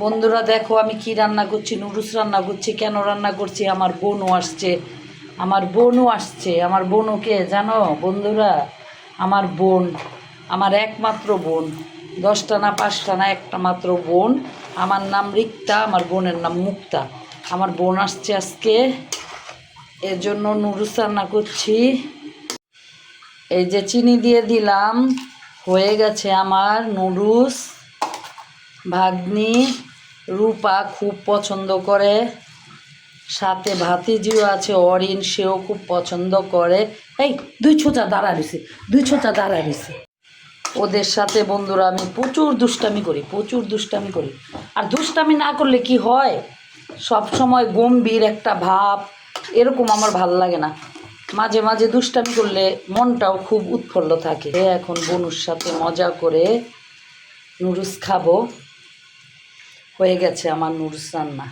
বন্ধুরা দেখো আমি কি রান্না করছি, নুডলস রান্না করছি। কেন রান্না করছি? আমার বোনও আসছে, আমার বোনকে জানো বন্ধুরা, আমার বোন, আমার একমাত্র বোন, 10টা না 5টা না, একটা মাত্র বোন। আমার নাম রিক্তা, আমার বোনের নাম মুক্তা। আমার বোন আসছে আজকে, এর জন্য নুডলস রান্না করছি। এই যে চিনি দিয়ে দিলাম, হয়ে গেছে আমার নুডলস। ভাগ্নি রূপা খুব পছন্দ করে, সাথে ভাতিজিও আছে অরিন, সেও খুব পছন্দ করে। এই দুই ছোচা দাঁড়া রয়েছে। ওদের সাথে বন্ধুরা আমি প্রচুর দুষ্টামি করি। আর দুষ্টামি না করলে কি হয়, সব সময় গম্ভীর একটা ভাব, এরকম আমার ভাল লাগে না। মাঝে মাঝে দুষ্টামি করলে মনটাও খুব উৎফুল্ল থাকে। এখন বনুর সাথে মজা করে নুডলস খাবো। হয়ে গেছে আমার নুডলস রান্না।